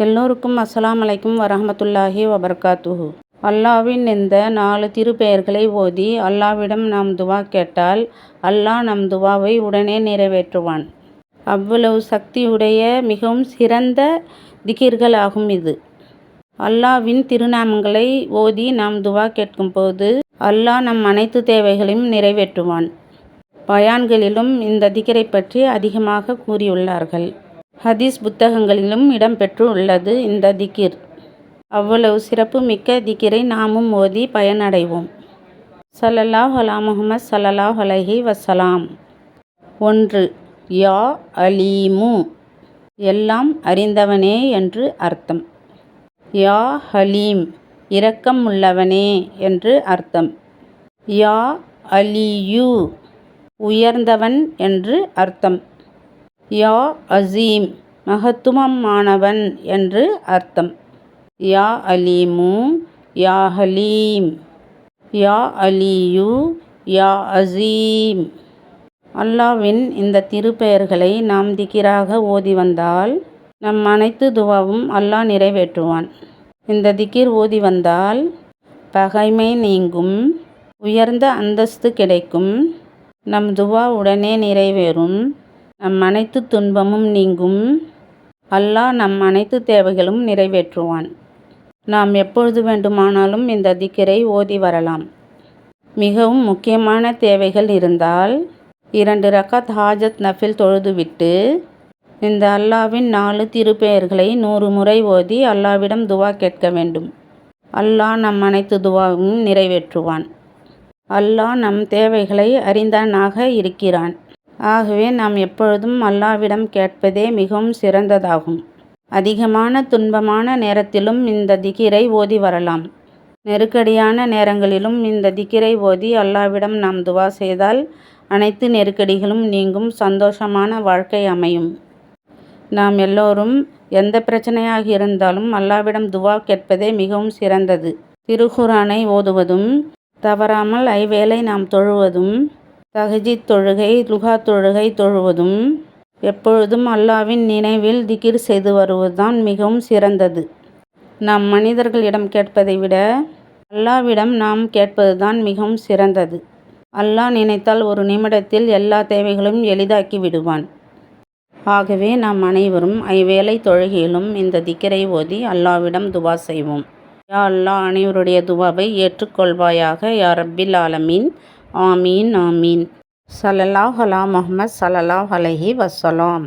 எல்லோருக்கும் அஸ்ஸலாமு அலைக்கும் வரஹ்மத்துல்லாஹி வபரகாத்துஹு. அல்லாஹ்வின் இந்த 4 திருப்பெயர்களை ஓதி அல்லாஹ்விடம் நாம் துவா கேட்டால் அல்லாஹ் நம் துவாவை உடனே நிறைவேற்றுவான். அவ்வளவு சக்தியுடைய மிகவும் சிறந்த திக்ர்கள் ஆகும் இது. அல்லாஹ்வின் திருநாமங்களை ஓதி நாம் துவா கேட்கும் போது அல்லாஹ் நம் அனைத்து தேவைகளையும் நிறைவேற்றுவான். பயான்களிலும் இந்த திக்ரை பற்றி அதிகமாக கூறியுள்ளார்கள். ஹதீஸ் புத்தகங்களிலும் இடம்பெற்று உள்ளது இந்த திக்ர். அவ்வளவு சிறப்பு மிக்க திக்ரை நாமும் ஓதி பயனடைவோம். ஸல்லல்லாஹு அலா முஹம்மது ஸல்லல்லாஹு அலைஹி வஸலாம். 1. யா அலீமு, எல்லாம் அறிந்தவனே என்று அர்த்தம். யா ஹலீம், இரக்கம் உள்ளவனே என்று அர்த்தம். யா அலியு, உயர்ந்தவன் என்று அர்த்தம். யா அசீம், மகத்துவமானவன் என்று அர்த்தம். யா அலீமு, யா ஹலீம், யா அலியு, யா அசீம். அல்லாஹ்வின் இந்த திருப்பெயர்களை நாம் திக்ராக ஓதி வந்தால் நம் அனைத்து துவாவும் அல்லாஹ் நிறைவேற்றுவான். இந்த திக்ர் ஓதி வந்தால் பகைமை நீங்கும், உயர்ந்த அந்தஸ்து கிடைக்கும், நம் துவா உடனே நிறைவேறும், நம் அனைத்து துன்பமும் நீங்கும், அல்லாஹ் நம் அனைத்து தேவைகளும் நிறைவேற்றுவான். நாம் எப்பொழுது வேண்டுமானாலும் இந்த திக்ரை ஓதி வரலாம். மிகவும் முக்கியமான தேவைகள் இருந்தால் 2 ரக்காத் ஹாஜத் நஃபில் தொழுதுவிட்டு இந்த அல்லாஹ்வின் 4 திருப்பெயர்களை 100 முறை ஓதி அல்லாஹ்விடம் துவா கேட்க வேண்டும். அல்லாஹ் நம் அனைத்து துவாவும் நிறைவேற்றுவான். அல்லாஹ் நம் தேவைகளை அறிந்தவனாக இருக்கிறான். ஆகவே நாம் எப்பொழுதும் அல்லாஹ்விடம் கேட்பதே மிகவும் சிறந்ததாகும். அதிகமான துன்பமான நேரத்திலும் இந்த திக்ரை ஓதி வரலாம். நெருக்கடியான நேரங்களிலும் இந்த திக்ரை ஓதி அல்லாஹ்விடம் நாம் துவா செய்தால் அனைத்து நெருக்கடிகளும் நீங்கும், சந்தோஷமான வாழ்க்கை அமையும். நாம் எல்லோரும் எந்த பிரச்சனையாக இருந்தாலும் அல்லாஹ்விடம் துவா கேட்பதே மிகவும் சிறந்தது. திருக்குர்ஆனை ஓதுவதும், தவறாமல் 5 வேளை நாம் தொழுவதும், தஹஜ்ஜுத் தொழுகை, லுஹா தொழுகை தொழுவதும், எப்பொழுதும் அல்லாஹ்வின் நினைவில் திக்ர் செய்து வருவதுதான் மிகவும் சிறந்தது. நாம் மனிதர்களிடம் கேட்பதை விட அல்லாஹ்விடம் நாம் கேட்பதுதான் மிகவும் சிறந்தது. அல்லாஹ் நினைத்தால் ஒரு நிமிடத்தில் எல்லா தேவைகளையும் எளிதாக்கி விடுவான். ஆகவே நாம் அனைவரும் 5 வேளை தொழுகையிலும் இந்த திக்ரை ஓதி அல்லாஹ்விடம் துவா செய்வோம். யா அல்லாஹ் அனைவருடைய துவாவை ஏற்றுக்கொள்வாயாக யா ரப்பில் ஆலமீன். ஆமீன் ஆமீன். ஸல்லல்லாஹு அலா முஹம்மது ஸல்லல்லாஹு அலைஹி வஸலாம்.